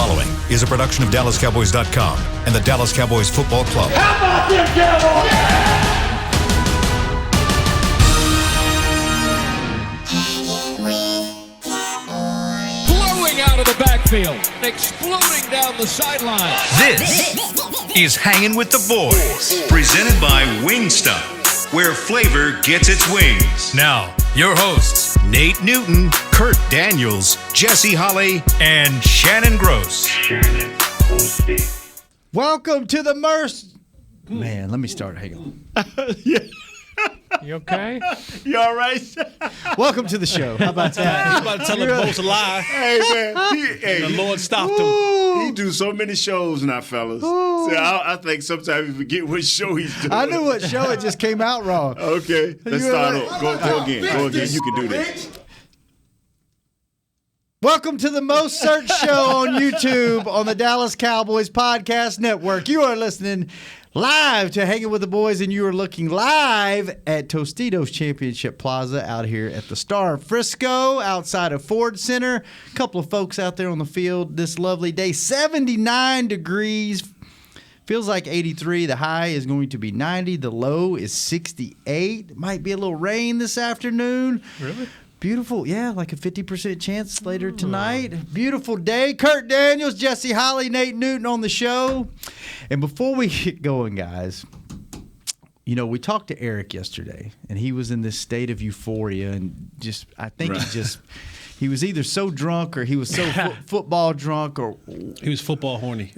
following is a production of DallasCowboys.com and the Dallas Cowboys Football Club. How about them Cowboys? Blowing out of the backfield, exploding down the sideline. This is Hangin' with the Boys, presented by Wingstop, where flavor gets its wings. Now, your hosts, Nate Newton, Kurt Daniels, Jesse Holley, and Shannon Gross. Welcome to the Man, let me start. Hang on. You okay? You all right? Welcome to the show. How about that? He's about to tell the most a lie. Hey, man. The Lord stopped him. He do so many shows now, fellas. See, I think sometimes we forget what show he's doing. I knew what show, it just came out wrong. Okay, let's start over. Go again. Go again. You can do this. Welcome to the most searched show on YouTube on the Dallas Cowboys Podcast Network. You are listening live to Hanging with the Boys, and you are looking live at Tostitos Championship Plaza out here at the Star of Frisco, outside of Ford Center. A couple of folks out there on the field this lovely day. 79 degrees. Feels like 83. The high is going to be 90. The low is 68. Might be a little rain this afternoon. Really? Beautiful, yeah, like a 50% chance later tonight. Beautiful day. Kurt Daniels, Jesse Holley, Nate Newton on the show. And before we get going, guys, you know, we talked to Eric yesterday, and he was in this state of euphoria, and just, I think he was either so drunk or he was so football drunk or He was football horny.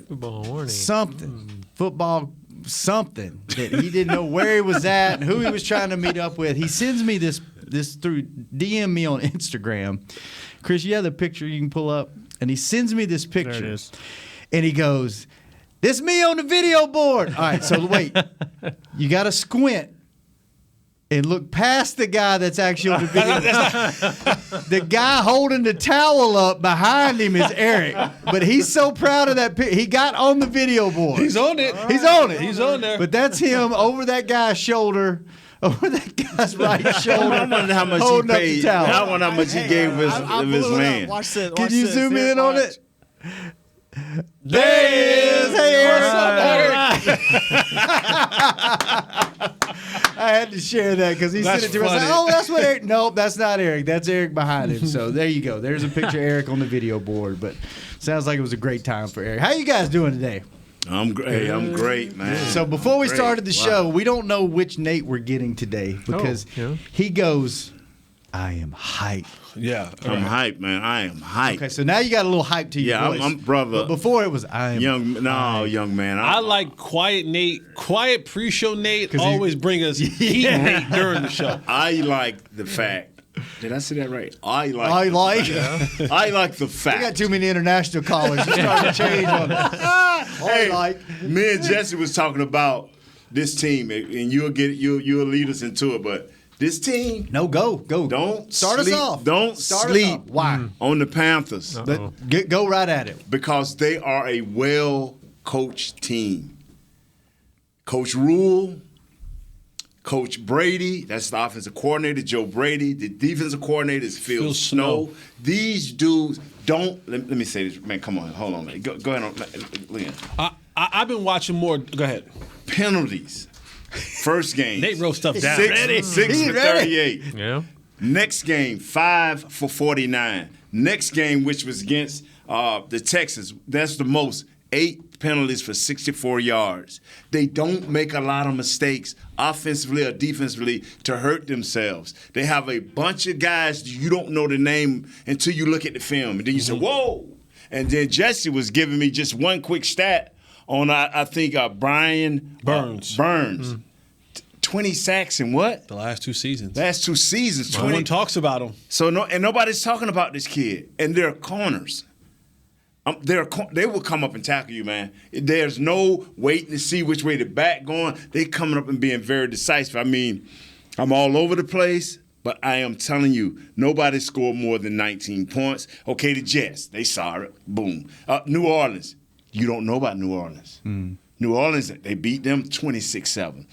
something. Football something that he didn't know where he was at and who he was trying to meet up with. He sends me this through DM me on Instagram. Chris, you have the picture you can pull up, and he sends me this picture. There it is. And he goes, "This me on the video board." All right, so wait. You got to squint and look past the guy that's actually on the video. The guy holding the towel up behind him is Eric, but he's so proud of that picture. He got on the video board. He's on it. He's on it. He's on there. But that's him over that guy's shoulder, over that guy's right shoulder. I wonder how much he holding up the paid. towel. I wonder how much he gave his man. Watch this. Can you zoom in on it? There he is. Hey, Eric. I had to share that because he sent it to me. I said, "Oh, that's what Eric." Nope, that's not Eric. That's Eric behind him. So there you go. There's a picture of Eric on the video board. But sounds like it was a great time for Eric. How you guys doing today? I'm great. I'm great, man. So before we started the Wow. show, we don't know which Nate we're getting today because he goes, "I am hyped." Yeah. I'm hyped, man. I am hyped. Okay, so now you got a little hype to your voice. I'm brother. But before it was, "I am young man. I like quiet Nate. Quiet pre-show Nate always bring us heat Nate during the show. I like the fact. Did I say that right? I like the fact. We got too many international callers. You're starting to change on it. Me and Jesse was talking about this team, and you'll lead us into it, but this team. No, go. Don't start sleep, us off. Don't start sleep. Us off. Why? On the Panthers. Go right at it. Because they are a well-coached team. Coach Rule, Coach Brady, that's the offensive coordinator, Joe Brady. The defensive coordinator is Phil Snow. These dudes don't. Let me say this, man. Come on, hold on, man. Go ahead, Leon. I've been watching more. Go ahead. Penalties. First game. Nate wrote stuff down. 6 for 38. Yeah. Next game, 5 for 49. Next game, which was against the Texans, that's the most. 8 penalties for 64 yards. They don't make a lot of mistakes offensively or defensively to hurt themselves. They have a bunch of guys you don't know the name until you look at the film. And then you say, whoa. And then Jesse was giving me just one quick stat on, I think, Brian Burns. 20 sacks in what? The last 2 seasons. Last 2 seasons. No one talks about him. So nobody's talking about this kid. And they're corners. They will come up and tackle you, man. There's no waiting to see which way the back going. They coming up and being very decisive. I mean, I'm all over the place, but I am telling you, nobody scored more than 19 points. Okay, the Jets, they saw it. Boom. New Orleans, you don't know about New Orleans. New Orleans, they beat them 26-7.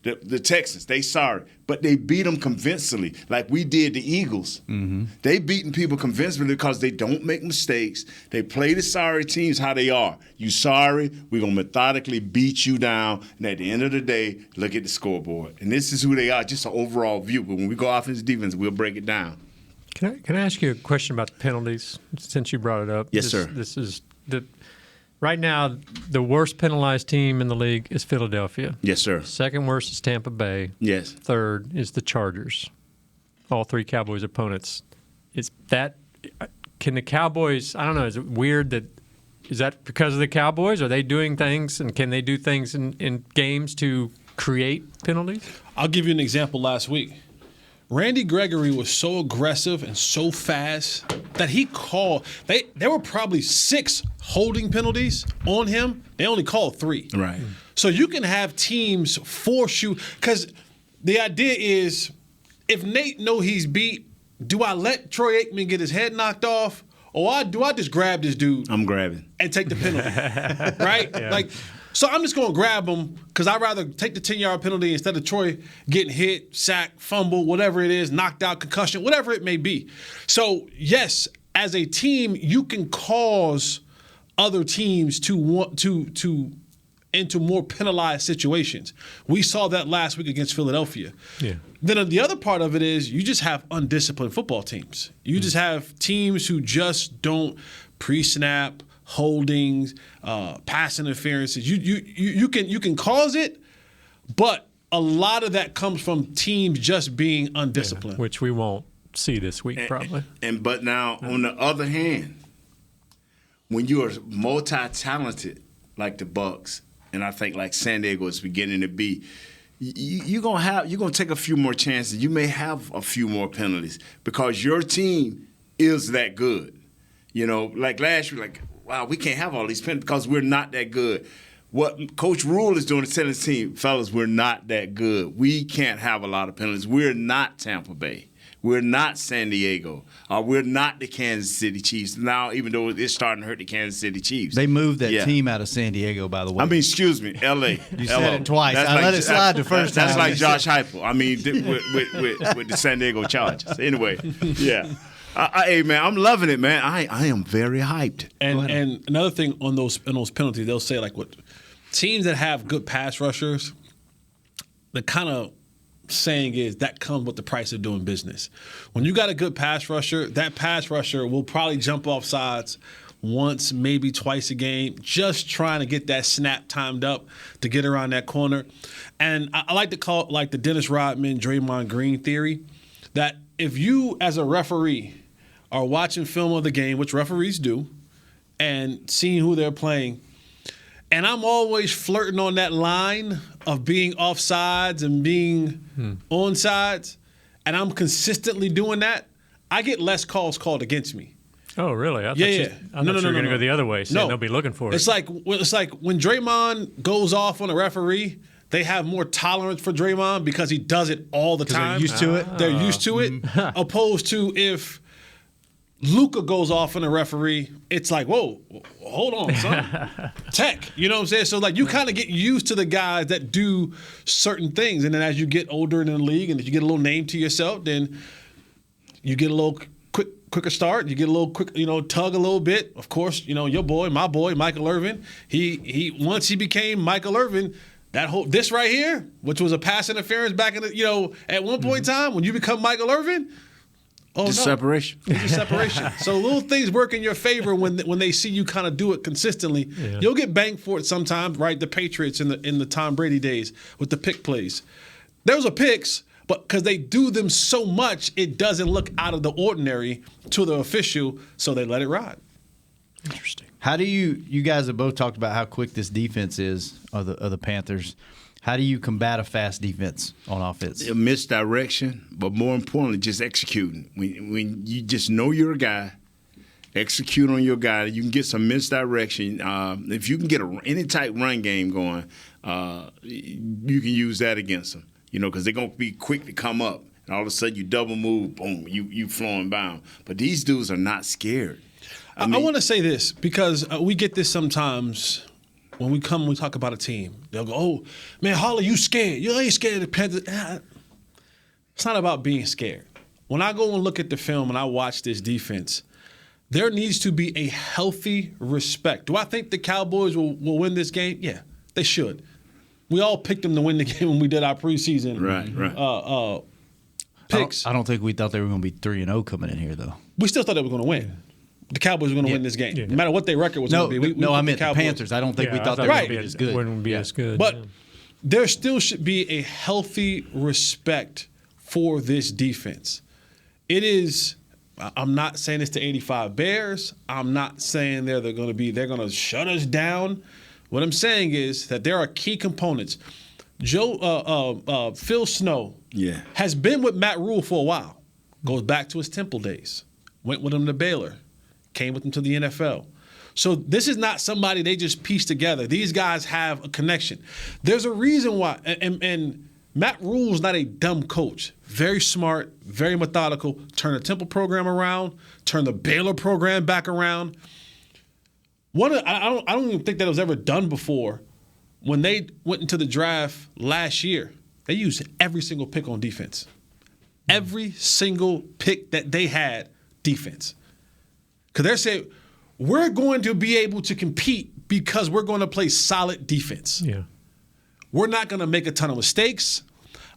The Texans, they sorry, but they beat them convincingly, like we did the Eagles. Mm-hmm. They beating people convincingly because they don't make mistakes. They play the sorry teams how they are. You sorry, we're going to methodically beat you down, and at the end of the day, look at the scoreboard. And this is who they are, just an overall view. But when we go offense defense, we'll break it down. Can I ask you a question about the penalties, since you brought it up? Yes, sir. This is right now, the worst penalized team in the league is Philadelphia. Yes, sir. Second worst is Tampa Bay. Yes. Third is the Chargers. All three Cowboys opponents. Can the Cowboys, I don't know, is it weird is that because of the Cowboys? Are they doing things, and can they do things in games to create penalties? I'll give you an example last week. Randy Gregory was so aggressive and so fast that he called. There were probably 6 holding penalties on him. They only called 3. Right. So you can have teams force you, because the idea is, if Nate know he's beat, do I let Troy Aikman get his head knocked off, or do I just grab this dude? I'm grabbing and take the penalty, right? Yeah. So I'm just going to grab him because I'd rather take the 10-yard penalty instead of Troy getting hit, sacked, fumble, whatever it is, knocked out, concussion, whatever it may be. So, yes, as a team, you can cause other teams to want to into more penalized situations. We saw that last week against Philadelphia. Yeah. Then the other part of it is you just have undisciplined football teams. You just have teams who just don't pre-snap, holdings, pass interferences. You can cause it, but a lot of that comes from teams just being undisciplined, which we won't see this week probably. But now on the other hand, when you are multi-talented like the Bucs, and I think like San Diego is beginning to be, you're gonna take a few more chances. You may have a few more penalties because your team is that good. You know, like last year, wow, we can't have all these penalties because we're not that good. What Coach Rule is doing is telling the team, fellas, we're not that good. We can't have a lot of penalties. We're not Tampa Bay. We're not San Diego. We're not the Kansas City Chiefs. Now, even though it's starting to hurt the Kansas City Chiefs. They moved that team out of San Diego, by the way. I mean, excuse me, L.A. You said it twice. I let it slide the first time. That's like Josh Heupel. I mean, with the San Diego Chargers. Anyway, yeah. Hey, man, I'm loving it, man. I am very hyped. And another thing on those penalties, they'll say, like, what teams that have good pass rushers, the kind of saying is that comes with the price of doing business. When you got a good pass rusher, that pass rusher will probably jump off sides once, maybe twice a game, just trying to get that snap timed up to get around that corner. And I like to call it like the Dennis Rodman, Draymond Green theory, that if you as a referee are watching film of the game, which referees do, and seeing who they're playing, and I'm always flirting on that line of being offsides and being onsides, and I'm consistently doing that, I get less calls called against me. Oh, really? I thought Yeah. you were going to go the other way, saying they'll be looking for it. It's like when Draymond goes off on a referee, they have more tolerance for Draymond because he does it all the time. They're used to it. They're used to it, opposed to if Luka goes off on a referee, it's like, whoa, hold on, son. Tech, you know what I'm saying? So, like, you kind of get used to the guys that do certain things. And then as you get older in the league and if you get a little name to yourself, then you get a little quicker start. You get a little quick, tug a little bit. Of course, your boy, my boy, Michael Irvin, he once he became Michael Irvin, this right here, which was a pass interference back in the, at one point in time, when you become Michael Irvin, separation. It's just separation. So little things work in your favor when they see you kind of do it consistently. Yeah. You'll get banged for it sometimes, right? The Patriots in the Tom Brady days with the pick plays. There was a picks, but because they do them so much, it doesn't look out of the ordinary to the official, so they let it ride. Interesting. How do you guys have both talked about how quick this defense is of the Panthers. How do you combat a fast defense on offense? Misdirection, but more importantly, just executing. When you just know you're a guy, execute on your guy. You can get some misdirection. If you can get any type run game going, you can use that against them. Because they're going to be quick to come up. And all of a sudden you double move, boom, you flowing bound. But these dudes are not scared. I want to say this because we get this sometimes when we talk about a team, they'll go, "Oh, man, Holly, you scared? You ain't scared of the Panthers." It's not about being scared. When I go and look at the film and I watch this defense, there needs to be a healthy respect. Do I think the Cowboys will win this game? Yeah, they should. We all picked them to win the game when we did our preseason picks. I don't think we thought they were going to be 3-0 coming in here, though. We still thought they were going to win. The Cowboys were going to win this game, no matter what their record was going to be. I meant the Panthers. I don't think we thought they were going to be as good. Wouldn't be as good. But there still should be a healthy respect for this defense. It is. I'm not saying it's the 85 Bears. I'm not saying they're going to shut us down. What I'm saying is that there are key components. Phil Snow has been with Matt Rule for a while. Goes back to his Temple days. Went with him to Baylor. Came with him to the NFL. So this is not somebody they just pieced together. These guys have a connection. There's a reason why. And Matt Rule's not a dumb coach. Very smart, very methodical. Turn the Temple program around. Turn the Baylor program back around. I don't even think that was ever done before. When they went into the draft last year, they used every single pick on defense. Every single pick that they had, defense. Because they're saying, we're going to be able to compete because we're going to play solid defense. Yeah. We're not going to make a ton of mistakes.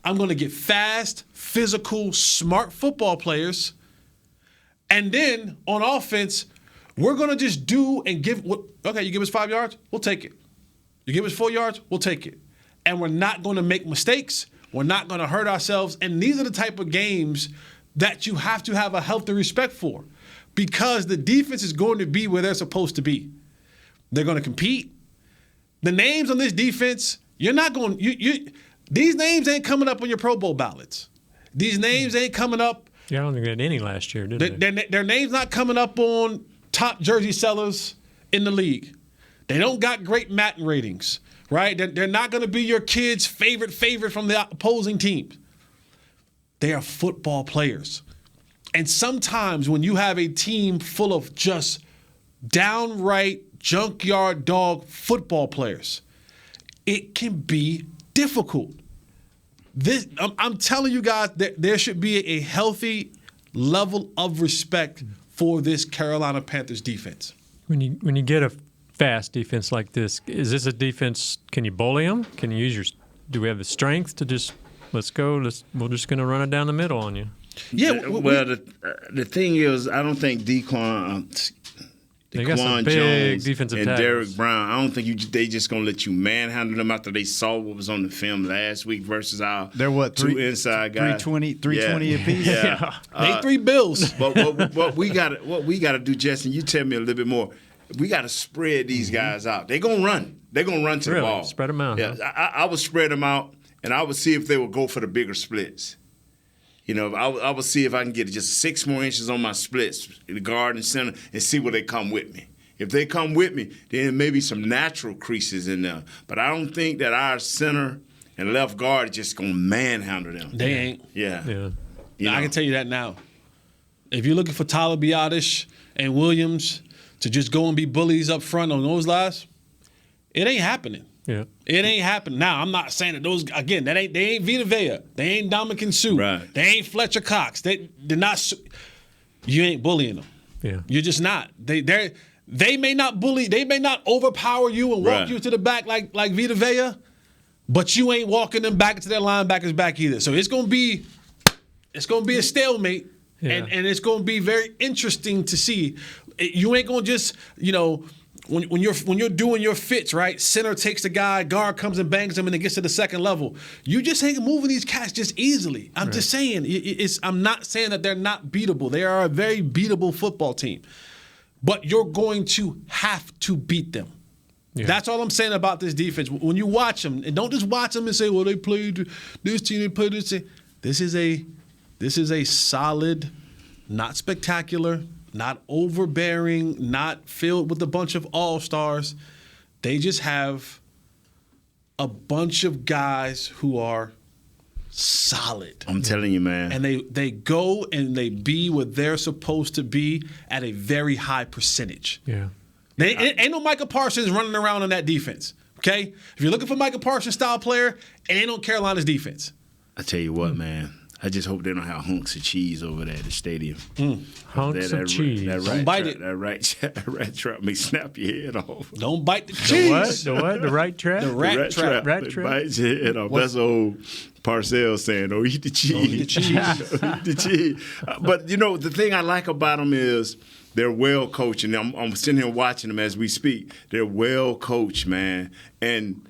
I'm going to get fast, physical, smart football players. And then on offense, we're going to just do and give. Okay, you give us 5 yards, we'll take it. You give us 4 yards, we'll take it. And we're not going to make mistakes. We're not going to hurt ourselves. And these are the type of games that you have to have a healthy respect for, because the defense is going to be where they're supposed to be. They're going to compete. The names on this defense, you're not going. These names ain't coming up on your Pro Bowl ballots. These names ain't coming up. Yeah, I don't think they had any last year, did they? Their names not coming up on top jersey sellers in the league. They don't got great Madden ratings, right? They're not going to be your kid's favorite from the opposing team. They are football players. And sometimes when you have a team full of just downright junkyard dog football players, it can be difficult. I'm telling you guys, there should be a healthy level of respect for this Carolina Panthers defense. When you get a fast defense like this, is this a defense? Can you bully them? Can you use do we have the strength to just let's go? We're just going to run it down the middle on you. Yeah. Well, the thing is, I don't think Dequan Jones defensive and tackles. Derrick Brown, I don't think they just going to let you manhandle them after they saw what was on the film last week versus our two inside guys. 320 apiece? Yeah. They 3 bills. But what we got to do, Justin, you tell me a little bit more. We got to spread these guys out. They're going to run. They're going to run to the ball. Spread them out. Yeah, huh? I would spread them out, and I would see if they would go for the bigger splits. You know, I would see if I can get just 6 more inches on my splits in the guard and center and see where they come with me. If they come with me, then maybe some natural creases in there. But I don't think that our center and left guard are just going to manhandle them. They ain't. Yeah. I can tell you that now. If you're looking for Tyler Biadasz and Williams to just go and be bullies up front on those guys, it ain't happening. Yeah. It ain't happening. Now, I'm not saying that those, again, they ain't Vita Vea. They ain't Dominican Sue. Right. They ain't Fletcher Cox. They're not, you ain't bullying them. Yeah. You're just not. They may not bully, they may not overpower you and walk you to the back like Vita Vea, but you ain't walking them back into their linebackers back either. So it's gonna be a stalemate, and it's gonna be very interesting to see. You ain't gonna just, when you're doing your fits, right? Center takes the guy, guard comes and bangs him, and it gets to the second level. You just ain't moving these cats just easily. I'm just saying, I'm not saying that they're not beatable. They are a very beatable football team. But you're going to have to beat them. Yeah. That's all I'm saying about this defense. When you watch them, and don't just watch them and say, well, they played this team, they played this team. This is a solid, not spectacular, not overbearing, not filled with a bunch of all-stars. They just have a bunch of guys who are solid. I'm telling you, man. And they go and they be what they're supposed to be at a very high percentage. Yeah. Ain't no Micah Parsons running around on that defense. Okay? If you're looking for Micah Parsons style player, it ain't on Carolina's defense. I tell you what, man. I just hope they don't have hunks of cheese over there at the stadium. Hunks of cheese. Don't bite it. That rat trap may snap your head off. Don't bite the cheese. The what? The right trap? The rat trap. Rat It trap? bites your head off. That's old Parcells saying, "Oh, eat the cheese. Eat the cheese." But the thing I like about them is they're well coached, and I'm sitting here watching them as we speak. They're well coached, man, and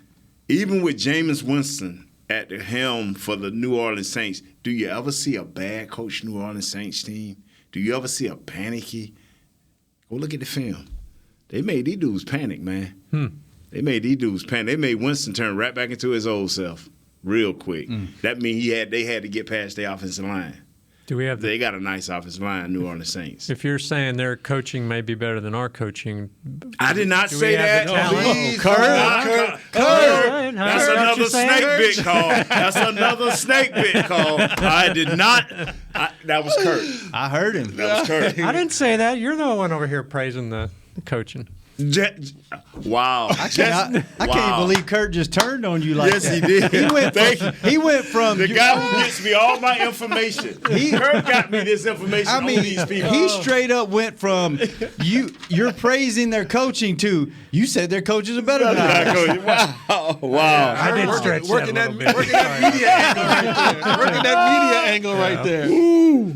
even with Jameis Winston at the helm for the New Orleans Saints, do you ever see a bad coached New Orleans Saints team? Do you ever see a panicky? Go look at the film. They made these dudes panic, man. They made these dudes panic. They made Winston turn right back into his old self real quick. That means they had to get past their offensive line. They got a nice offensive line, New Orleans Saints. If you're saying their coaching may be better than our coaching, I did not say that. Kurt. That's another snake bit call. That's another snake bit call. I did not. That was Kurt. I heard him. That was Kurt. I didn't say that. You're the one over here praising the coaching. Wow. I can't believe Kurt just turned on you like that. Yes, he did. He went from the guy who gets me all my information. Kurt got me this information on these people. He straight up went from you're praising their coaching to you said their coaches are better than ours. Wow. I did stretch Working that a that little bit. Working that media angle right there.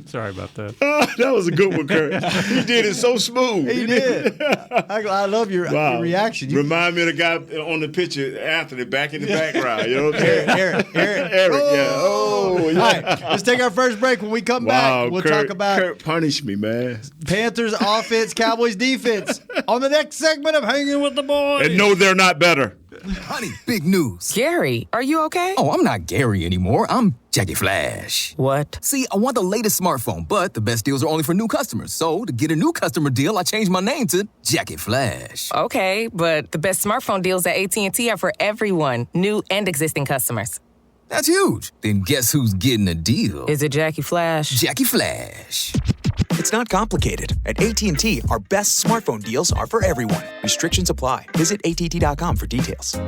Sorry about that. That was a good one, Kurt. He did it so smooth. He did. I love your reaction. Remind me of the guy on the picture, Anthony, back in the background. You know what I'm saying? Eric. Yeah. All right, let's take our first break. When we come back, we'll talk about Kurt punish me, man. Panthers offense, Cowboys defense on the next segment of Hanging with the Boys. And no, they're not better. Honey, big news. Gary, are you okay? Oh, I'm not Gary anymore. I'm Jackie Flash. What? See, I want the latest smartphone, but the best deals are only for new customers. So, to get a new customer deal, I changed my name to Jackie Flash. Okay, but the best smartphone deals at AT&T are for everyone, new and existing customers. That's huge. Then guess who's getting a deal? Is it Jackie Flash? Jackie Flash. It's not complicated. At AT&T, our best smartphone deals are for everyone. Restrictions apply. Visit att.com for details.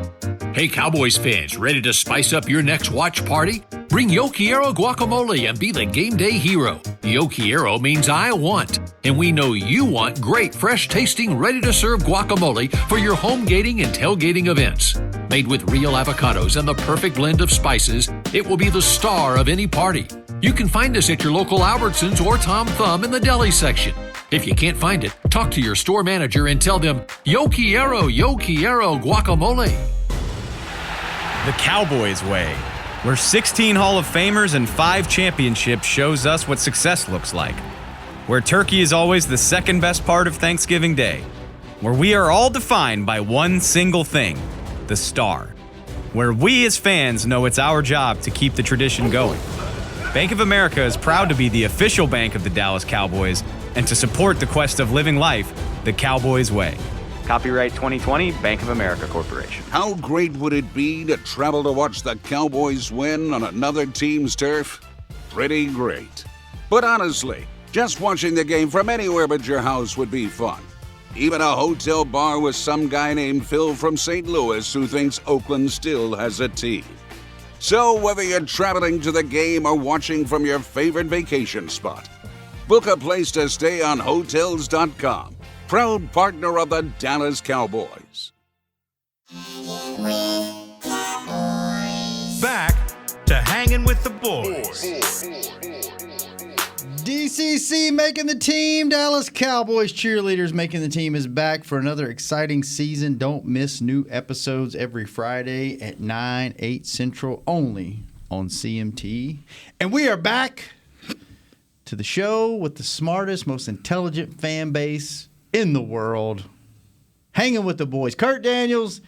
Hey, Cowboys fans, ready to spice up your next watch party? Bring Yo Quiero guacamole and be the game day hero. Yo Quiero means I want, and we know you want great, fresh-tasting, ready-to-serve guacamole for your home gating and tailgating events. Made with real avocados and the perfect blend of spices, it will be the star of any party. You can find us at your local Albertsons or Tom Thumb in the deli section. If you can't find it, talk to your store manager and tell them, Yo Quiero guacamole. The Cowboys way, where 16 Hall of Famers and 5 championships shows us what success looks like. Where turkey is always the second best part of Thanksgiving Day. Where we are all defined by one single thing, the star. Where we as fans know it's our job to keep the tradition going. Bank of America is proud to be the official bank of the Dallas Cowboys and to support the quest of living life the Cowboys way. Copyright 2020, Bank of America Corporation. How great would it be to travel to watch the Cowboys win on another team's turf? Pretty great. But honestly, just watching the game from anywhere but your house would be fun. Even a hotel bar with some guy named Phil from St. Louis who thinks Oakland still has a team. So whether you're traveling to the game or watching from your favorite vacation spot, book a place to stay on Hotels.com, proud partner of the Dallas Cowboys. Back to Hanging with the Boys. DCC making the team. Dallas Cowboys cheerleaders making the team is back for another exciting season. Don't miss new episodes every Friday at 9, 8 Central only on CMT. And we are back to the show with the smartest, most intelligent fan base in the world. Hanging with the Boys. Kurt Daniels,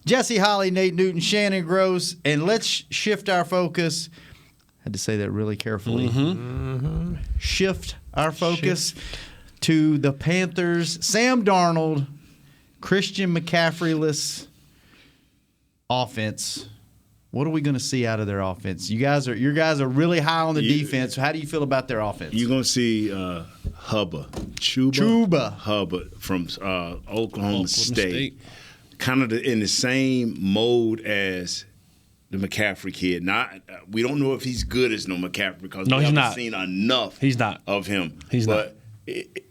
Jesse Holly, Nate Newton, Shannon Gross. And let's shift our focus. Had to say that really carefully. Shift our focus to the Panthers. Sam Darnold, Christian McCaffrey-less offense. What are we going to see out of their offense? Your guys are really high on the defense. How do you feel about their offense? You're going to see Chuba Hubbard from Oklahoma State. Kind of in the same mode as the McCaffrey kid. We don't know if he's good as McCaffrey because we haven't seen enough of him.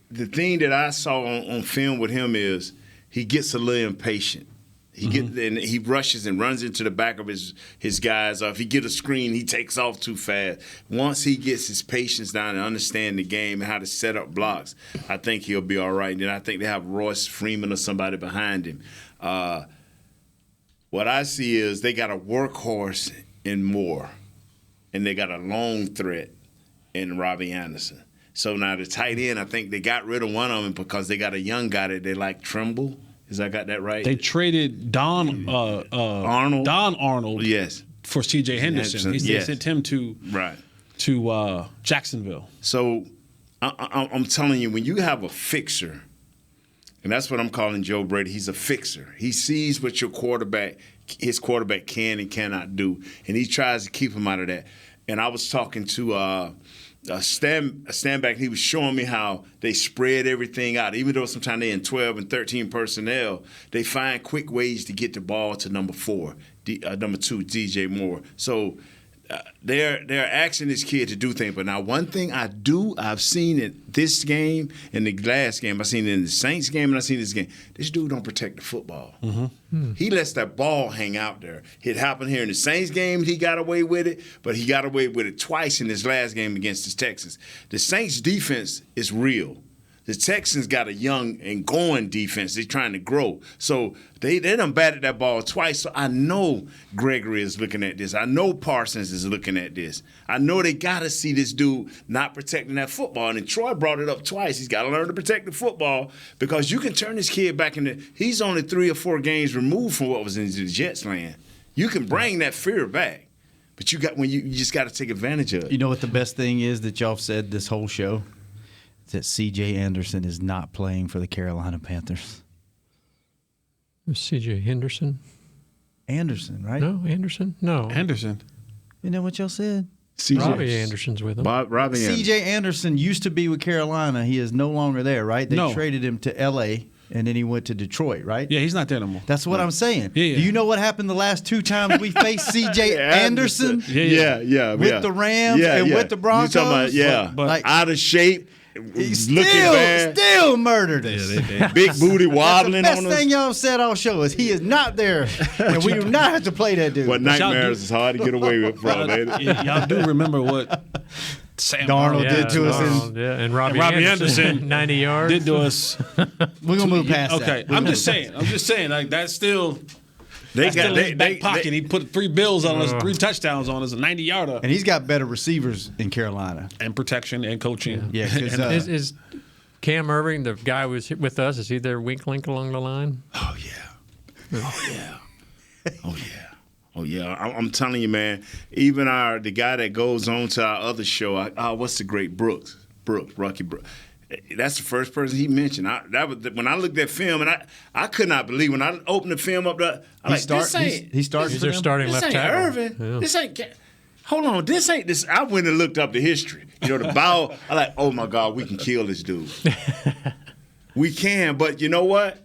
The thing that I saw on film with him is he gets a little impatient. He rushes and runs into the back of his guys. If he get a screen, he takes off too fast. Once he gets his patience down and understand the game and how to set up blocks, I think he'll be all right. And then I think they have Royce Freeman or somebody behind him. What I see is they got a workhorse in Moore, and they got a long threat in Robbie Anderson. So now the tight end, I think they got rid of one of them because they got a young guy that they like, Trimble. Is I got that right? They traded Don Arnold. Yes. For C.J. Henderson. They sent him to Jacksonville. So I'm telling you, when you have a fixer, and that's what I'm calling Joe Brady, he's a fixer. He sees what his quarterback can and cannot do, and he tries to keep him out of that. And I was talking to a stand back, he was showing me how they spread everything out. Even though sometimes they're in 12 and 13 personnel, they find quick ways to get the ball to number 2, DJ Moore. So they're asking this kid to do things. But now one thing I've seen in this game and the last game, I've seen it in the Saints game and I've seen this game, this dude don't protect the football. He lets that ball hang out there. It happened here in the Saints game, he got away with it, but he got away with it twice in his last game against the Texans. The Saints defense is real. The Texans got a young and going defense. They're trying to grow. So they done batted that ball twice. So I know Gregory is looking at this. I know Parsons is looking at this. I know they got to see this dude not protecting that football. And Troy brought it up twice. He's got to learn to protect the football because you can turn this kid back into – he's only 3 or 4 games removed from what was in the Jets land. You can bring that fear back. But you just got to take advantage of it. You know what the best thing is that y'all said this whole show? That C.J. Anderson is not playing for the Carolina Panthers. C.J. Henderson? Anderson, right? No, Anderson? No. Anderson. You know what y'all said? Robbie Anderson's with him. C.J. Anderson used to be with Carolina. He is no longer there, right? They traded him to L.A., and then he went to Detroit, right? Yeah, he's not there no more. That's what I'm saying. Yeah. Do you know what happened the last 2 times we faced C.J. Anderson? Yeah. With the Rams and with the Broncos? You talking about, but out of shape. He still murdered us. Big booty wobbling on us. The best thing y'all said all show is he is not there, and we do not have to play that dude. But nightmares is hard to get away with from, ain't it? Y'all do remember what Sam Darnold did to us. And Robbie Anderson 90 yards. Did to us. We're going to move past that. Okay, I'm just saying, like, that's still... That's still in his back pocket. He put 3 bills on us, 3 touchdowns on us, a 90-yarder. And he's got better receivers in Carolina. And protection and coaching. Yeah. Is Cam Irving, the guy who was with us, is he there wink link along the line? Oh, yeah. I'm telling you, man, even the guy that goes on to our other show, what's the great Rocky Brooks. That's the first person he mentioned. When I looked at film, and I could not believe when I opened the film up there. He's their starting left tackle. Irvin. Yeah. This ain't. Hold on, this ain't this. I went and looked up the history. The bow. I like, oh my God, we can kill this dude. We can, but you know what?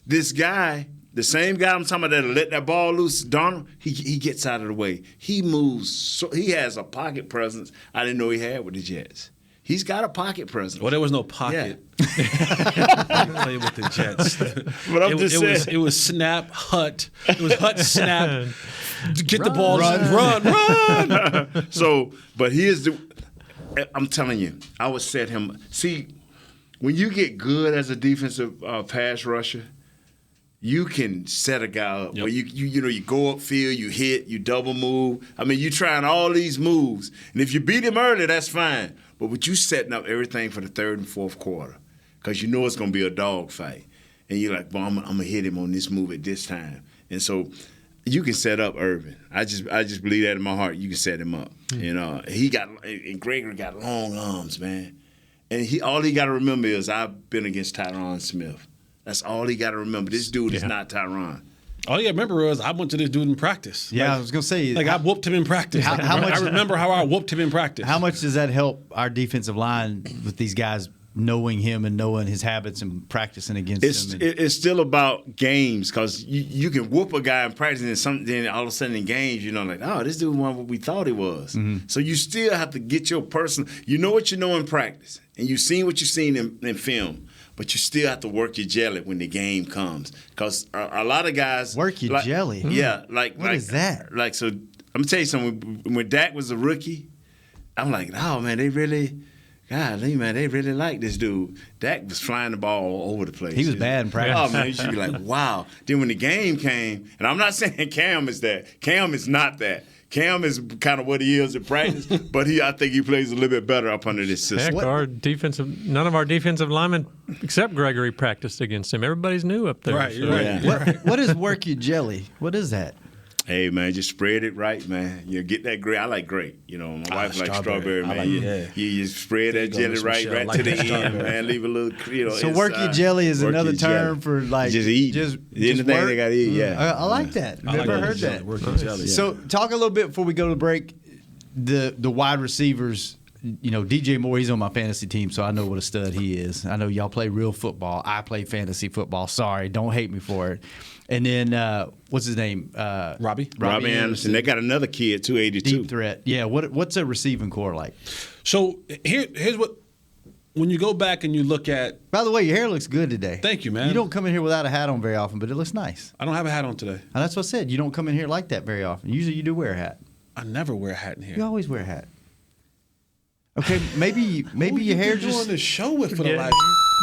This guy, the same guy I'm talking about that let that ball loose, Donald, he gets out of the way. He moves. So he has a pocket presence I didn't know he had with the Jets. He's got a pocket presence. Well, there was no pocket. Play with the Jets. But I'm just saying. It was snap, hut. It was hut, snap. Get the ball, run. So, but I'm telling you, I would set him. See, when you get good as a defensive pass rusher, you can set a guy up. Where you go upfield, you hit, you double move. I mean, you're trying all these moves. And if you beat him early, that's fine. But with you setting up everything for the 3rd and 4th quarter, because you know it's going to be a dog fight. And you're like, well, I'm going to hit him on this move at this time. And so you can set up Irvin. I just believe that in my heart. You can set him up. And Gregory got long arms, man. And all he got to remember is I've been against Tyron Smith. That's all he got to remember. This dude is not Tyron. All you got to remember is I went to this dude in practice. Yeah, I was going to say. I whooped him in practice. I remember how I whooped him in practice. How much does that help our defensive line with these guys knowing him and knowing his habits and practicing against him. It's still about games because you can whoop a guy in practice and then all of a sudden in games, like, oh, this dude wasn't what we thought he was. Mm-hmm. So you still have to get your personal – you know what you know in practice and you've seen what you've seen in film, but you still have to work your jelly when the game comes because a lot of guys – Work your jelly? Yeah. What is that? So I'm going to tell you something. When Dak was a rookie, I'm like, oh, man, they really – golly, man, they really like this dude. Dak was flying the ball all over the place. He was bad in practice. Oh, man, you should be like, wow. Then when the game came, and I'm not saying Cam is that. Cam is not that. Cam is kind of what he is in practice, but I think he plays a little bit better up under this system. Heck, none of our defensive linemen except Gregory practiced against him. Everybody's new up there. Right, so. right. What is work your jelly? What is that? Hey, man, just spread it right, man. You get that grape. I like grape. My wife likes strawberry, man. You spread that jelly right to the end, man. Leave a little, So work your jelly is another term for like just eat. Just anything work? they got to eat, yeah. I like that. Never heard that. Work your jelly. So talk a little bit before we go to break. The wide receivers. DJ Moore, he's on my fantasy team, so I know what a stud he is. I know y'all play real football. I play fantasy football. Sorry, don't hate me for it. And then, what's his name? Robbie Anderson. They got another kid, 282. Deep threat. Yeah, what's a receiving core like? So here's what, when you go back and you look at. By the way, your hair looks good today. Thank you, man. You don't come in here without a hat on very often, but it looks nice. I don't have a hat on today. And that's what I said. You don't come in here like that very often. Usually you do wear a hat. I never wear a hat in here. You always wear a hat. Okay, maybe your hair just doing the show with for the last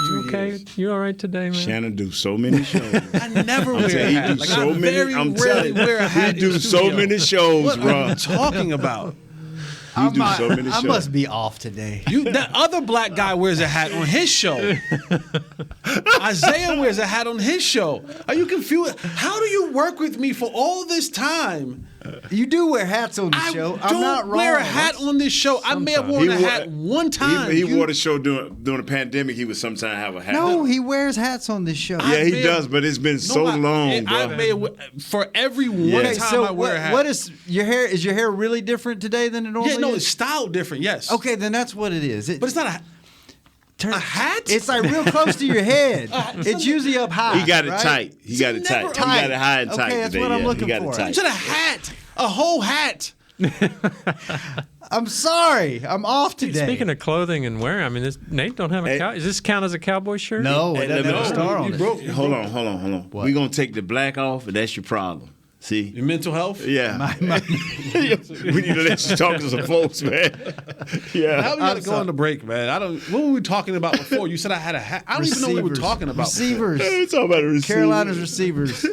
You okay? years. You all right today, man? Shannon do so many shows. I never wear a hat. Like, I very rarely wear a hat. He do so many shows, what bro. are you talking about? You do so many shows. I must be off today. That other black guy wears a hat on his show. Isaiah wears a hat on his show. Are you confused? How do you work with me for all this time? You do wear hats on the show. I'm not wrong. I don't wear a hat on this show. I may have worn a hat one time. He wore the show during the pandemic. He would sometimes have a hat. No, he wears hats on this show. Yeah, he does, but it's been so long, bro. For every one time I wear a hat. What is your hair? Is your hair really different today than it normally is? Yeah, no, it's styled different, yes. Okay, then that's what it is. But it's not a hat? It's like real close to your head. It's usually up high. He got it right? tight. He got it tight. He got it high and tight. Okay, that's today. what I'm looking he got for. It tight. It's not a hat. A whole hat. I'm sorry. I'm off today. Speaking of clothing and wear, I mean, Nate don't have a cow. Does this count as a Cowboy shirt? No, it doesn't have a star on it. Hold on. We're going to take the black off, and that's your problem. See? Your mental health? Yeah. We need to let you talk to some folks, man. Yeah. How we got to go on the break, man? What were we talking about before? You said I had a hat. I don't even know what we were talking about. Receivers. It's all about receivers. Carolina's receivers.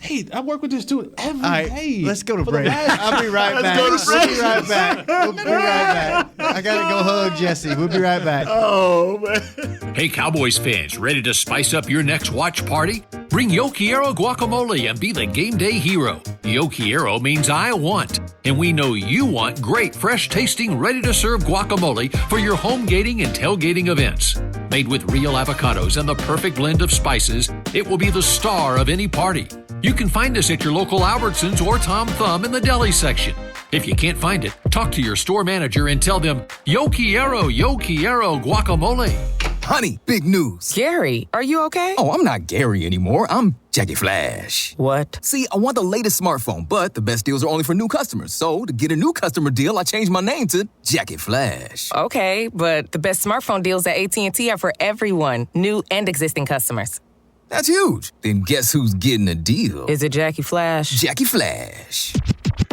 Hey, I work with this dude every day. Let's go to break. I'll be right back. We'll be right back. I got to go hug Jesse. We'll be right back. Oh, man. Hey, Cowboys fans, ready to spice up your next watch party? Bring Yo Quiero guacamole and be the game day hero. Yo Quiero means I want, and we know you want great, fresh-tasting, ready-to-serve guacamole for your home gating and tailgating events. Made with real avocados and the perfect blend of spices, it will be the star of any party. You can find us at your local Albertsons or Tom Thumb in the deli section. If you can't find it, talk to your store manager and tell them, Yo Quiero guacamole. Honey, big news. Gary, are you okay? Oh, I'm not Gary anymore. I'm Jackie Flash. What? See, I want the latest smartphone, but the best deals are only for new customers. So to get a new customer deal, I changed my name to Jackie Flash. Okay, but the best smartphone deals at AT&T are for everyone, new and existing customers. That's huge. Then guess who's getting a deal? Is it Jackie Flash? Jackie Flash.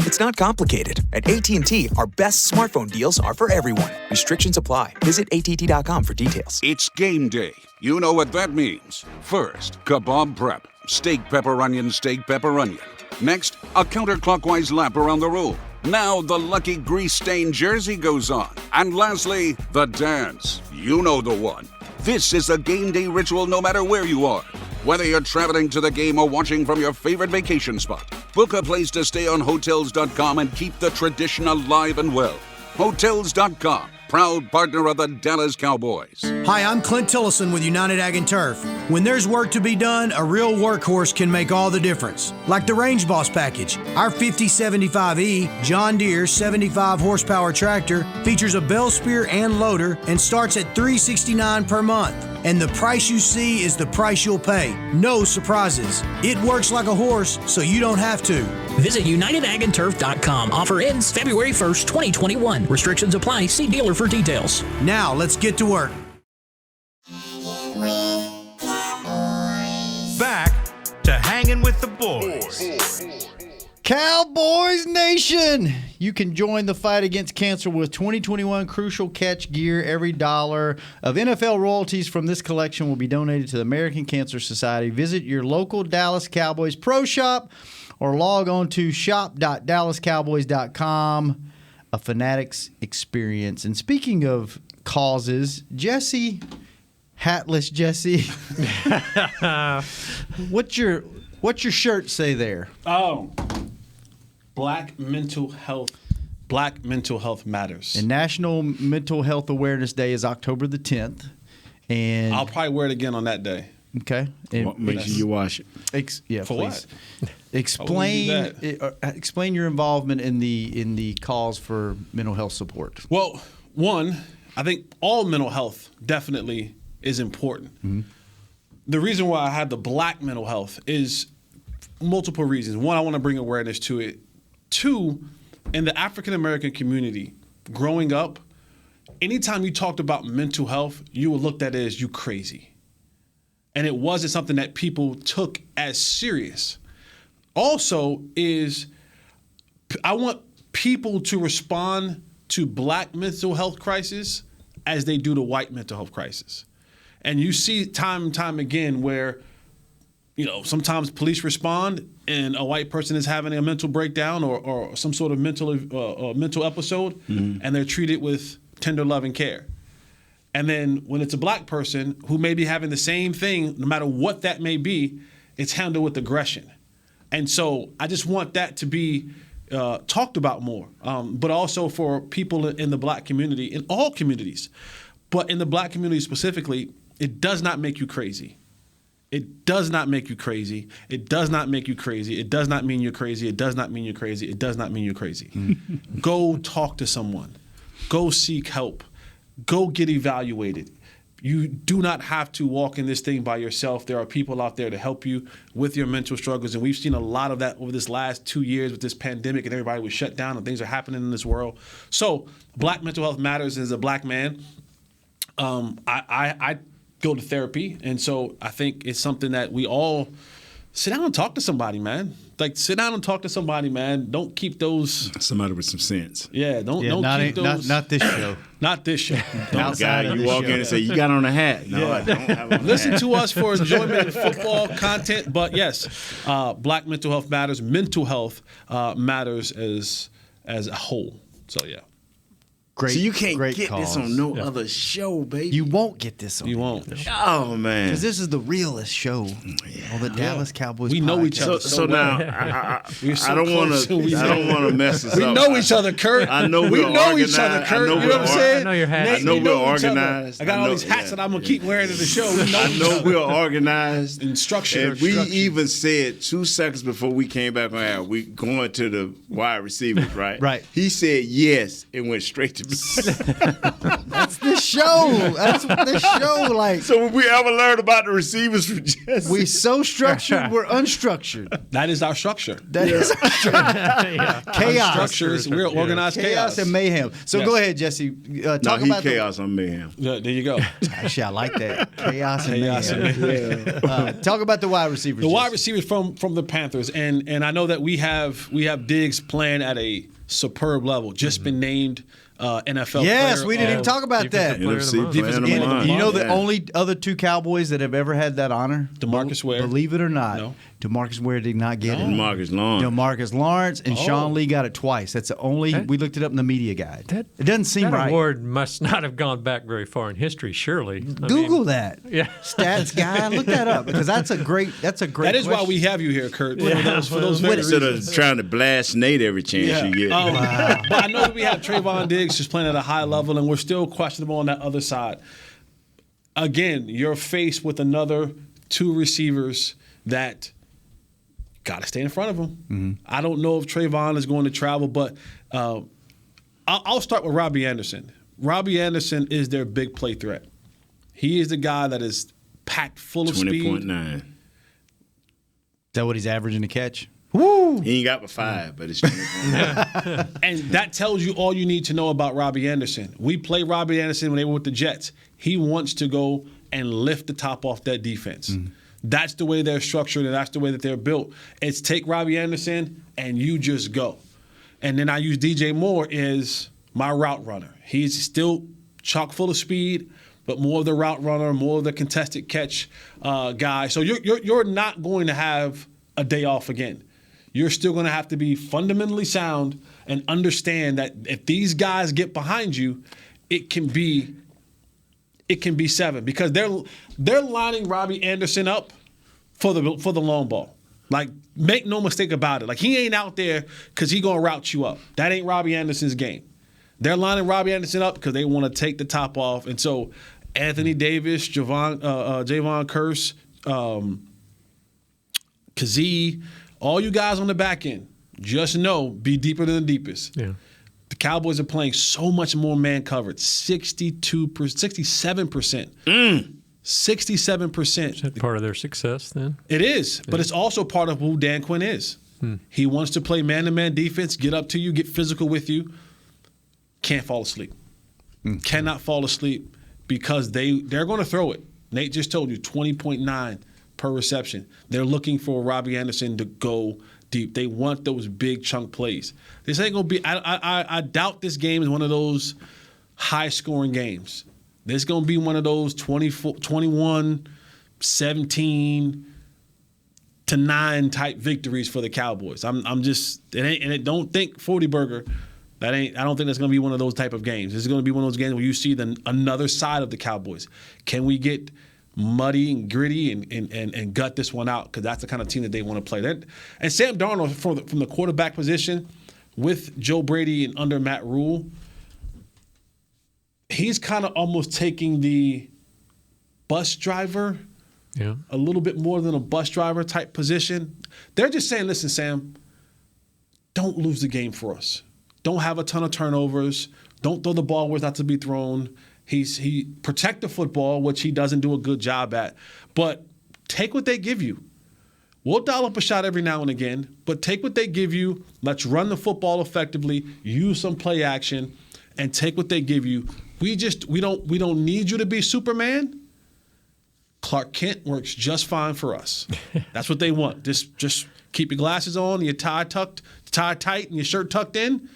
It's not complicated. At AT&T, our best smartphone deals are for everyone. Restrictions apply. Visit att.com for details. It's game day. You know what that means. First, kebab prep. Steak, pepper, onion, steak, pepper, onion. Next, a counterclockwise lap around the room. Now the lucky grease-stained jersey goes on. And lastly, the dance. You know the one. This is a game day ritual no matter where you are. Whether you're traveling to the game or watching from your favorite vacation spot, book a place to stay on Hotels.com and keep the tradition alive and well. Hotels.com. proud partner of the Dallas Cowboys. Hi, I'm Clint Tillison with United Ag and Turf. When there's work to be done, a real workhorse can make all the difference. Like the Range Boss package. Our 5075E John Deere 75 horsepower tractor features a bell spear and loader and starts at $369 per month. And the price you see is the price you'll pay. No surprises. It works like a horse, so you don't have to. Visit UnitedAgAndTurf.com. Offer ends February 1st, 2021. Restrictions apply. See dealer for details. Now, let's get to work. Back to Hanging with the Boys. Cowboys Nation, you can join the fight against cancer with 2021 Crucial Catch gear. Every dollar of NFL royalties from this collection will be donated to the American Cancer Society. Visit your local Dallas Cowboys pro shop or log on to shop.dallascowboys.com. A Fanatics experience. And speaking of causes, Jesse, hatless Jesse, what's your shirt say there? Oh. Black mental health matters. And National Mental Health Awareness Day is October the 10th. And I'll probably wear it again on that day. Okay. And make sure you wash it. Yeah, for please. What? Explain your involvement in the cause for mental health support. Well, one, I think all mental health definitely is important. Mm-hmm. The reason why I have the black mental health is multiple reasons. One, I want to bring awareness to it. Two, in the African American community, growing up, anytime you talked about mental health, you were looked at as you crazy. And it wasn't something that people took as serious. Also is, I want people to respond to black mental health crisis as they do to white mental health crisis. And you see time and time again where, sometimes police respond and a white person is having a mental breakdown or some sort of mental episode, and they're treated with tender love and care. And then when it's a black person who may be having the same thing, no matter what that may be, it's handled with aggression. And so I just want that to be talked about more, but also for people in the black community, in all communities. But in the black community specifically, it does not make you crazy. It does not make you crazy. It does not make you crazy. It does not mean you're crazy. It does not mean you're crazy. It does not mean you're crazy. Go talk to someone. Go seek help. Go get evaluated. You do not have to walk in this thing by yourself. There are people out there to help you with your mental struggles. And we've seen a lot of that over this last 2 years with this pandemic and everybody was shut down and things are happening in this world. So Black Mental Health Matters. As a black man, I go to therapy. And so I think it's something that we all sit down and talk to somebody, man. Like, sit down and talk to somebody, man. Don't keep those. Somebody with some sense. Yeah, don't keep those. Not this show. Not this show. Guy, you walk in and say, you got on a hat. No, I don't have on a Listen hat. to us for enjoyment of football content. But yes, Black Mental Health Matters. Mental health matters as a whole. So, yeah. Great, so you can't get cause. this on no other show, baby. You won't get this on. You won't. Oh man, because this is the realest show on the Dallas Cowboys. We know each other. So well. Now I don't want to mess this up. We know each other, Kurt. I know we know each other, Kurt. You know what I'm saying? I know your hat. I know we're organized. I got all these hats that I'm gonna keep wearing in the show. I know we're organized and structured. And we even said 2 seconds before we came back on air, we going to the wide receivers, right? Right. He said yes and went straight to me. That's the show. That's what this show like. So when we ever learned about the receivers from Jesse? We so structured, we're unstructured. That is our structure. That is our structure. Chaos. Structures. We're organized chaos and mayhem. So go ahead, Jesse. Talk about chaos and mayhem. There you go. Actually, I like that. Chaos and mayhem. Talk about the wide receivers. The wide receivers from the Panthers, and I know that we have Diggs playing at a superb level. Just been named NFL yes, player we didn't even talk about that. You know the only other two Cowboys that have ever had that honor? DeMarcus Ware. Believe it or not. DeMarcus Ware did not get it. DeMarcus Lawrence and Sean Lee got it twice. That's the only. We looked it up in the media guide. It doesn't seem that right. award must not have gone back very far in history. Surely, Google that. Yeah, stats guy. Look that up because that's a great. That is question. Why we have you here, Kurt. For those very Instead of reasons. trying to blast Nate every chance you get. But I know that we have Trayvon Diggs just playing at a high level, and we're still questionable on that other side. Again, you're faced with another 2 receivers that got to stay in front of him. Mm-hmm. I don't know if Trayvon is going to travel, but I'll start with Robbie Anderson. Robbie Anderson is their big play threat. He is the guy that is packed full of speed. 20.9. Is that what he's averaging to catch? Woo! He ain't got but 5, but it's 20.9. And that tells you all you need to know about Robbie Anderson. We played Robbie Anderson when they were with the Jets. He wants to go and lift the top off that defense. Mm-hmm. That's the way they're structured, and that's the way that they're built. It's take Robbie Anderson, and you just go. And then I use DJ Moore as my route runner. He's still chock full of speed, but more of the route runner, more of the contested catch guy. So you're not going to have a day off again. You're still going to have to be fundamentally sound and understand that if these guys get behind you, it can be 7 because they're lining Robbie Anderson up for the long ball. Like, make no mistake about it. Like, he ain't out there because he gonna route you up. That ain't Robbie Anderson's game. They're lining Robbie Anderson up because they want to take the top off. And so Anthony Davis, Javon Curse, Kazee, all you guys on the back end, just know, be deeper than the deepest. Yeah. The Cowboys are playing so much more man coverage, 67%. 67%. Is that part of their success then? It is, but it's also part of who Dan Quinn is. He wants to play man-to-man defense, get up to you, get physical with you. Can't fall asleep. Cannot fall asleep because they're going to throw it. Nate just told you 20.9 per reception. They're looking for Robbie Anderson to go deep. They want those big chunk plays. This ain't going to be – I doubt this game is one of those high-scoring games. This is going to be one of those 21, 17 to 9 type victories for the Cowboys. I'm just – don't think 40 burger. I don't think that's going to be one of those type of games. This is going to be one of those games where you see another side of the Cowboys. Can we get muddy and gritty and gut this one out? Because that's the kind of team that they want to play. And Sam Darnold from the quarterback position with Joe Brady and under Matt Rule, he's kind of almost taking the bus driver, a little bit more than a bus driver type position. They're just saying, listen, Sam, don't lose the game for us. Don't have a ton of turnovers. Don't throw the ball where it's not to be thrown. He protect the football, which he doesn't do a good job at. But take what they give you. We'll dial up a shot every now and again, but take what they give you. Let's run the football effectively, use some play action, and take what they give you. We don't need you to be Superman. Clark Kent works just fine for us. That's what they want. Just keep your glasses on, your tie tight, and your shirt tucked in.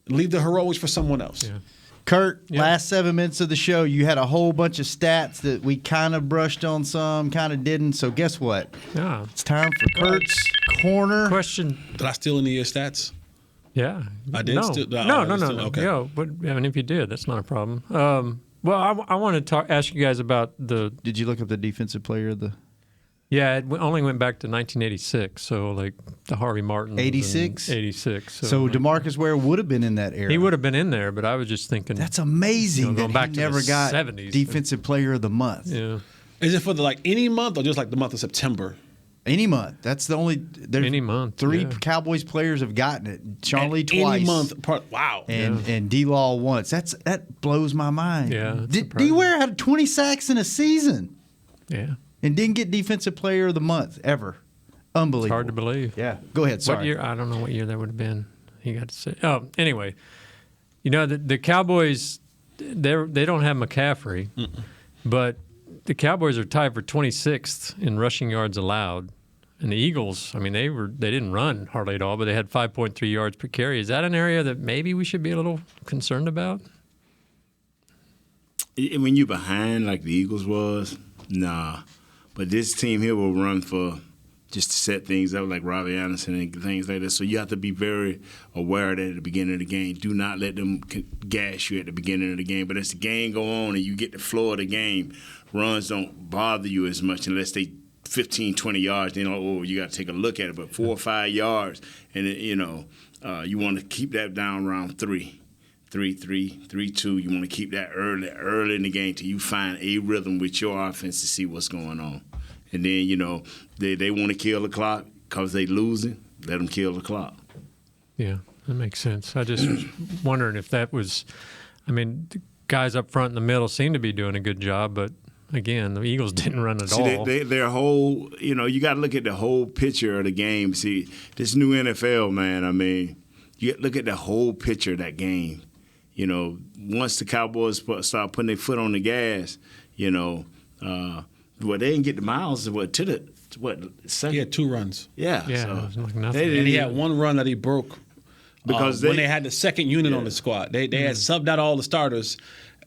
Leave the heroics for someone else. Yeah. Kurt, last 7 minutes of the show, you had a whole bunch of stats that we kind of brushed on some, kind of didn't. So guess what? Yeah. It's time for Kurt's Corner. Question. Did I steal any of your stats? Yeah. I did steal. No. Okay. Yeah, but I mean, if you did, that's not a problem. Well, I want to ask you guys about the. Did you look up the defensive player of the? Yeah, it only went back to 1986, so like the Harvey Martin. 86? 86. So DeMarcus Ware would have been in that era. He would have been in there, but I was just thinking. That's amazing going that back he to never the got 70s. Defensive Player of the Month. Yeah. Is it for any month or just like the month of September? Any month. That's the only. Any month. 3 Cowboys players have gotten it. Sean Lee twice. Any month. Wow. And D-Law once. That blows my mind. Yeah. D-Ware had 20 sacks in a season. Yeah. And didn't get Defensive Player of the Month ever. Unbelievable. It's hard to believe. Yeah. Go ahead. Sorry. What year? I don't know what year that would have been. He got to say. Oh, anyway. You know, the Cowboys, they don't have McCaffrey, but the Cowboys are tied for 26th in rushing yards allowed. And the Eagles, I mean, they didn't run hardly at all, but they had 5.3 yards per carry. Is that an area that maybe we should be a little concerned about? When you're behind like the Eagles was, nah. But this team here will run for just to set things up like Robbie Anderson and things like that. So you have to be very aware of that at the beginning of the game. Do not let them gas you at the beginning of the game. But as the game go on and you get the flow of the game, runs don't bother you as much unless they 15, 20 yards. You got to take a look at it. But 4 or 5 yards, and you want to keep that down around 3-3, 3-2. You want to keep that early in the game till you find a rhythm with your offense to see what's going on. And then, they want to kill the clock because they losing. Let them kill the clock. Yeah, that makes sense. I just was wondering if that was – the guys up front in the middle seem to be doing a good job, but, again, the Eagles didn't run at all. Their whole – you got to look at the whole picture of the game. See, this new NFL, man, you look at the whole picture of that game. Once the Cowboys start putting their foot on the gas, they didn't get the miles to the second. He had 2 runs. Yeah. Yeah, so it was like nothing. And he had 1 run that he broke because when they had the second unit on the squad. They had subbed out all the starters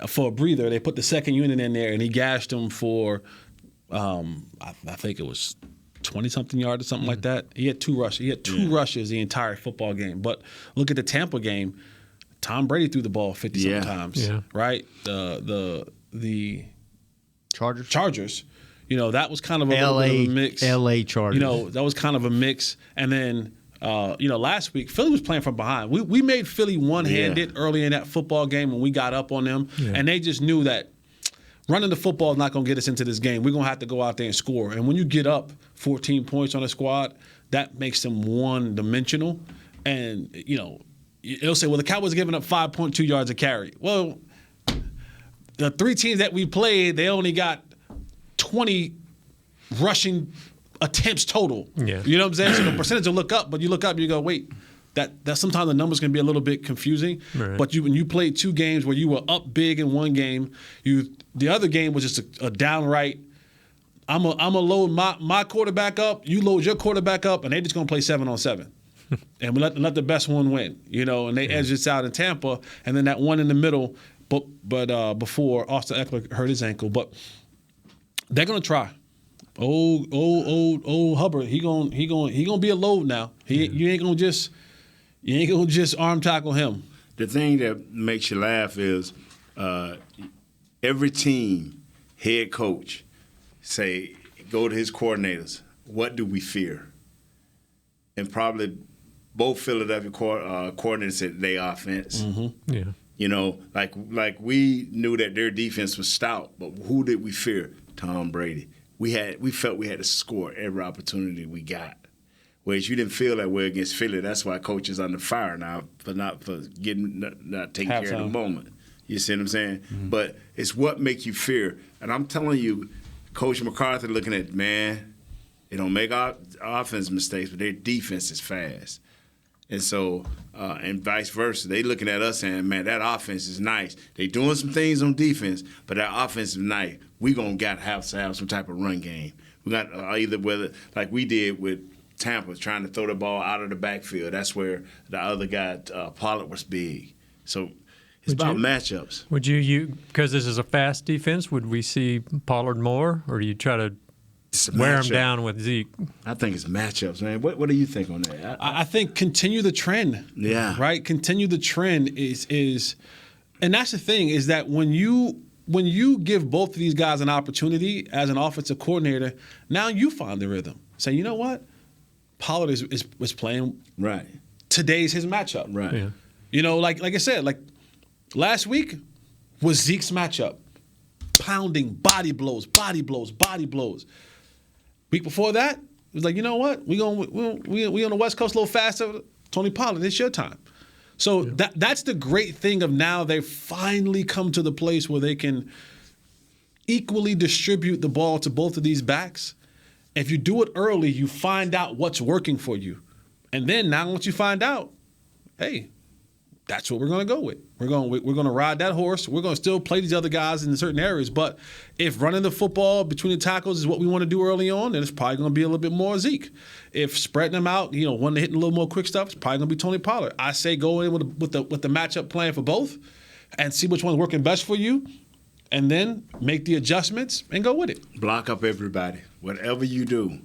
for a breather. They put the second unit in there, and he gashed them for, I think it was 20-something yards or something like that. He had 2 rushes. He had 2 rushes the entire football game. But look at the Tampa game. Tom Brady threw the ball 50-something times, right? The Chargers. That was kind of a little bit of a mix. L.A. Chargers. That was kind of a mix. And then, last week, Philly was playing from behind. We made Philly one-handed early in that football game when we got up on them. Yeah. And they just knew that running the football is not going to get us into this game. We're going to have to go out there and score. And when you get up 14 points on a squad, that makes them one-dimensional. And, it'll say, well, the Cowboys are giving up 5.2 yards a carry. Well, the 3 teams that we played, they only got 20 rushing attempts total. Yeah. You know what I'm saying? So the percentage will look up, but you look up and you go, wait, that sometimes the numbers can be a little bit confusing. Right. But when you played 2 games where you were up big in one game, the other game was just a downright, I'm gonna load my quarterback up, you load your quarterback up, and they're just gonna play 7-on-7. And we let the best one win, and they edged us out in Tampa, and then that one in the middle, but before Austin Eckler hurt his ankle, but they're gonna try. Old Hubbard, he gonna be a load now. You ain't gonna just arm tackle him. The thing that makes you laugh is every team head coach go to his coordinators. What do we fear? And probably both Philadelphia coordinators said they offense. Mm-hmm. Yeah. Like we knew that their defense was stout, but who did we fear? Tom Brady. We felt we had to score every opportunity we got. Whereas you didn't feel that way against Philly. That's why coaches under fire now for not taking care of the moment. You see what I'm saying? Mm-hmm. But it's what makes you fear. And I'm telling you, Coach McCarthy looking at, man, they don't make offense mistakes, but their defense is fast. And so, and vice versa. They looking at us saying, man, that offense is nice. They doing some things on defense, but that offense is nice. We going to have some type of run game. We got whether like we did with Tampa, trying to throw the ball out of the backfield. That's where the other guy, Pollard, was big. So it's about matchups. Would you because this is a fast defense, would we see Pollard more, or do you try to wear him down with Zeke? I think it's matchups, man. What do you think on that? I think continue the trend. Yeah. Right? Continue the trend is and that's the thing, is that when you give both of these guys an opportunity as an offensive coordinator, now you find the rhythm. Say, you know what? Pollard is playing right. Today's his matchup. Right. Yeah. Like I said, like last week was Zeke's matchup. Pounding, body blows. Week before that, it was like, you know what? We on the West Coast a little faster. Tony Pollard, it's your time. So that's the great thing of now they've finally come to the place where they can equally distribute the ball to both of these backs. If you do it early, you find out what's working for you. And then now once you find out, hey, that's what we're going to go with. We're going to ride that horse. We're going to still play these other guys in certain areas. But if running the football between the tackles is what we want to do early on, then it's probably going to be a little bit more Zeke. If spreading them out, when they're hitting a little more quick stuff, it's probably going to be Tony Pollard. I say go in with the matchup plan for both and see which one's working best for you, and then make the adjustments and go with it. Block up everybody. Whatever you do,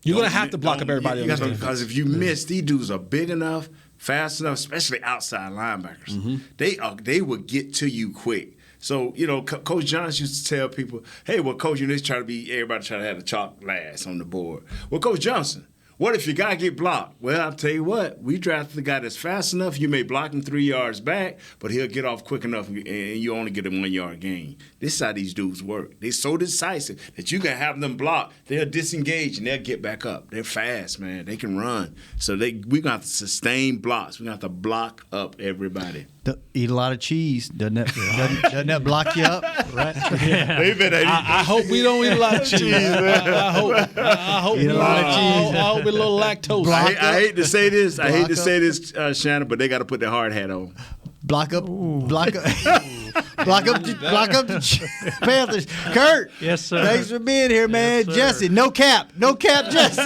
You're going to have to block up everybody on this defense. Because if you miss, these dudes are big enough, fast enough, especially outside linebackers. Mm-hmm. They will get to you quick. So, Coach Johnson used to tell people, hey, well, Coach, everybody try to have the chalk last on the board. Well, Coach Johnson, what if your guy get blocked? Well, I'll tell you what, we drafted the guy that's fast enough. You may block him 3 yards back, but he'll get off quick enough, and you only get a 1 yard gain. This is how these dudes work. They're so decisive that you can have them block. They'll disengage, and they'll get back up. They're fast, man. They can run. So we're going to have to sustain blocks. We're going to have to block up everybody. Eat a lot of cheese. Doesn't that block you up? Right. I hope we don't eat a lot of cheese, man. I hope eat a lot of cheese. I hope we're a little lactose. I hate to say this. Shannon, but they got to put their hard hat on. Block up the Panthers. Kurt. Yes, sir. Thanks for being here, man. Yes, Jesse, no cap, Jesse.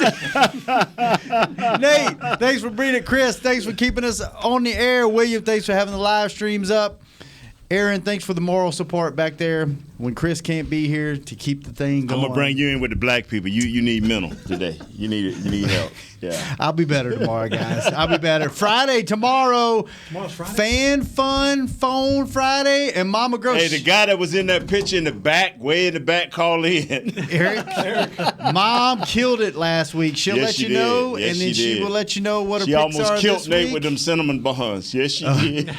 Nate, thanks for bringing it. Chris, thanks for keeping us on the air. William, thanks for having the live streams up. Aaron, thanks for the moral support back there when Chris can't be here to keep the thing going. I'm gonna bring you in with the black people. You need mental today. You need help. Yeah. I'll be better tomorrow, guys. I'll be better. Tomorrow's Friday. Fan Fun Phone Friday and Mama Gross. Hey, the guy that was in that picture in the back, way in the back, called in. Eric. Mom killed it last week. She'll let you know, and then she will let you know what her picks are this week. She almost killed Nate with them cinnamon buns. Yes, she did.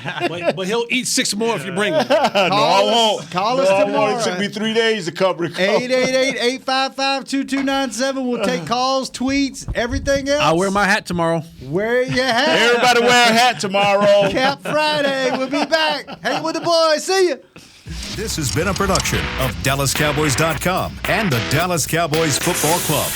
But he'll eat 6 more if you bring them. No, I won't. Call us tomorrow. It took me 3 days to cover it. 888-855-2297. We'll take calls, tweets, everything else. I'll wear my hat tomorrow. Wear your hat. Everybody wear a hat tomorrow. Cap Friday. We'll be back. Hang with the boys. See ya. This has been a production of DallasCowboys.com and the Dallas Cowboys Football Club.